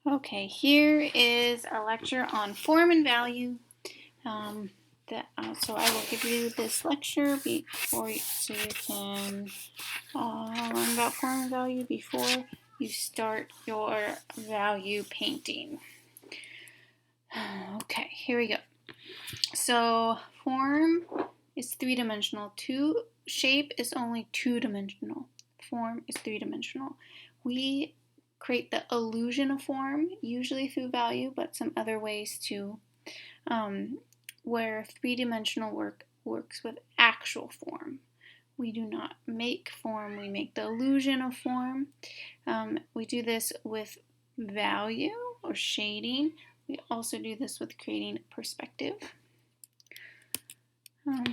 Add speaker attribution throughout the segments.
Speaker 1: Okay, here is a lecture on form and value. So I will give you this lecture so you can learn about form and value before you start your value painting. Okay, here we go. So form is three-dimensional. Shape is only two-dimensional. Form is three-dimensional. We create the illusion of form, usually through value, but some other ways too, where three-dimensional works with actual form. We do not make form, we make the illusion of form. We do this with value or shading. We also do this with creating perspective.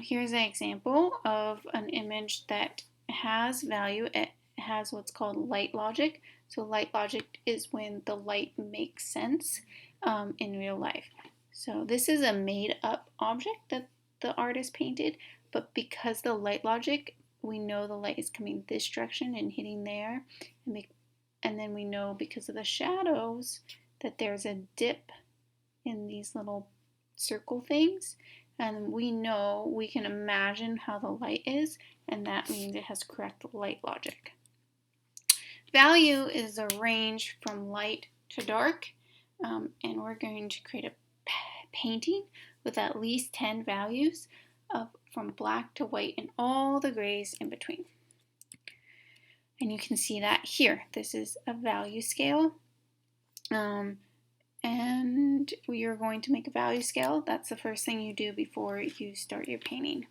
Speaker 1: Here's an example of an image that has value. It has what's called light logic. So light logic is when the light makes sense in real life. So this is a made-up object that the artist painted, but because the light logic, we know the light is coming this direction and hitting there, and then we know because of the shadows that there's a dip in these little circle things, and we know, we can imagine how the light is, and that means it has correct light logic. Value is a range from light to dark, and we're going to create a painting with at least 10 values from black to white and all the grays in between. And you can see that here. This is a value scale. And we are going to make a value scale. That's the first thing you do before you start your painting.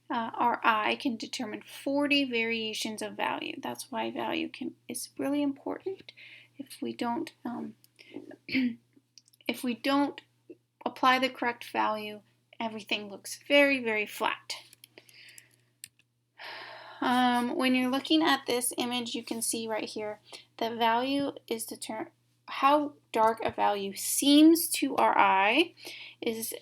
Speaker 1: Our eye can determine 40 variations of value. That's why value is really important. If we don't apply the correct value, everything looks very, very flat. When you're looking at this image, you can see right here that value is determined. How dark a value seems to our eye is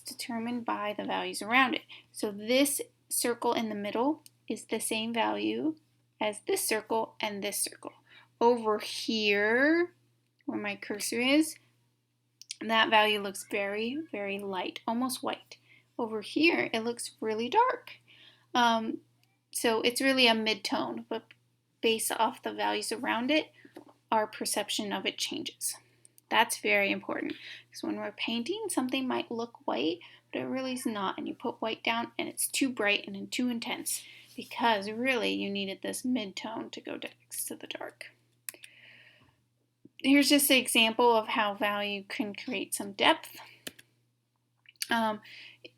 Speaker 1: determined by the values around it. So this circle in the middle is the same value as this circle and this circle. Over here, where my cursor is, that value looks very, very light, almost white. Over here, it looks really dark. So it's really a mid-tone, but based off the values around it, our perception of it changes. That's very important, because when we're painting, something might look white, but it really is not, and you put white down and it's too bright and too intense, because really you needed this mid-tone to go next to the dark. Here's just an example of how value can create some depth.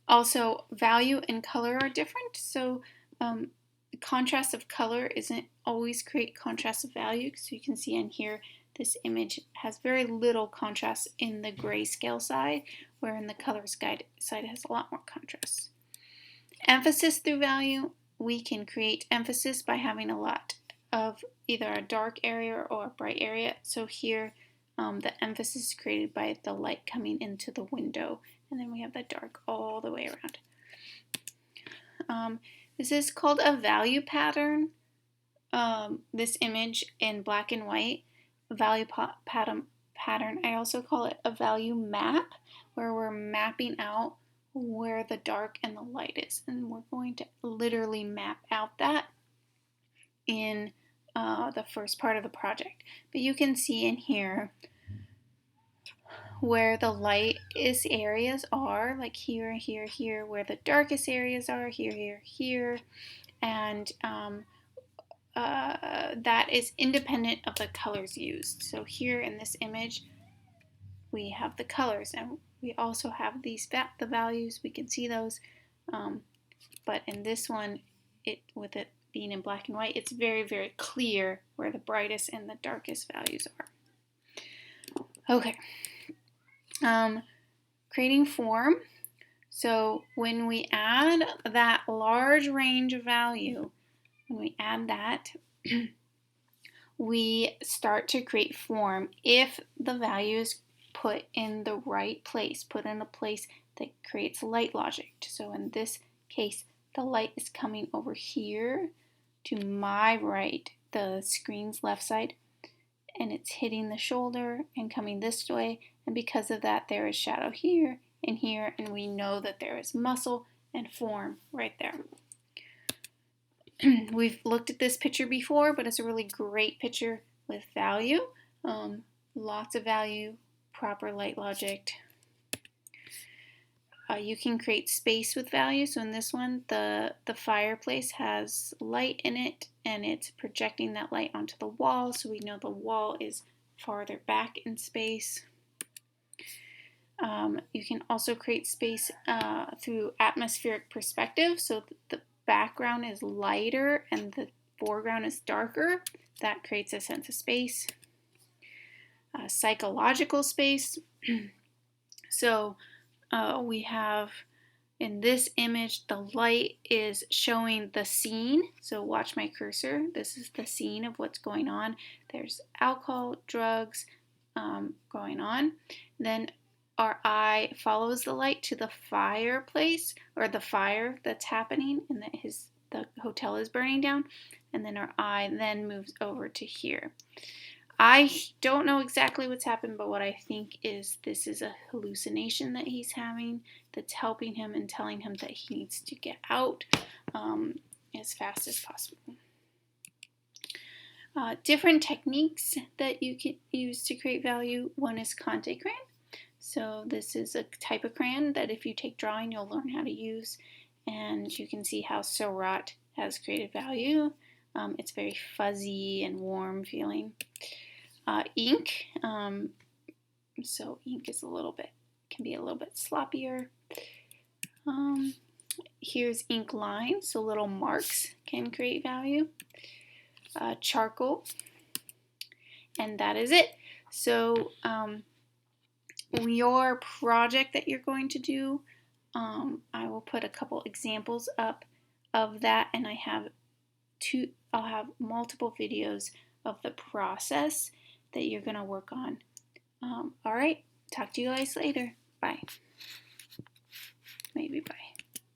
Speaker 1: Also, value and color are different, so contrast of color isn't always create contrast of value. So you can see in here, this image has very little contrast in the grayscale side, where in the color side it has a lot more contrast. Emphasis through value, we can create emphasis by having a lot of either a dark area or a bright area. So here, the emphasis is created by the light coming into the window, and then we have the dark all the way around. This is called a value pattern. This image in black and white, a value pattern. I also call it a value map, where we're mapping out where the dark and the light is. And we're going to literally map out that in the first part of the project. But you can see in here where the lightest areas are, like here, here, here, where the darkest areas are, here, here, here, and that is independent of the colors used. So here in this image, we have the colors, and we also have the values. We can see those, but in this one, with it being in black and white, it's very, very clear where the brightest and the darkest values are. Okay. Creating form. So when we add that large range of value, when we add that, we start to create form if the value is put in the right place, put in a place that creates light logic. So in this case, the light is coming over here to my right, the screen's left side, and it's hitting the shoulder and coming this way, and because of that there is shadow here and here, and we know that there is muscle and form right there. We've looked at this picture before, but it's a really great picture with value. Lots of value, proper light logic. You can create space with value. So in this one, the fireplace has light in it, and it's projecting that light onto the wall, so we know the wall is farther back in space. You can also create space through atmospheric perspective. So the background is lighter and the foreground is darker. That creates a sense of space. Psychological space. So we have in this image, the light is showing the scene. So watch my cursor. This is the scene of what's going on. There's alcohol, drugs going on. Then our eye follows the light to the fireplace, or the fire that's happening, and that the hotel is burning down. And then our eye then moves over to here. I don't know exactly what's happened, but what I think is this is a hallucination that he's having that's helping him and telling him that he needs to get out as fast as possible. Different techniques that you can use to create value. One is Conte crayon. So this is a type of crayon that if you take drawing, you'll learn how to use. And you can see how Seurat has created value. It's very fuzzy and warm feeling. Ink. So ink is can be a little bit sloppier. Here's ink lines, so little marks can create value. Charcoal. And that is it. So your project that you're going to do, I will put a couple examples up of that, and I'll have multiple videos of the process that you're going to work on. All right, talk to you guys later. Bye. Maybe bye.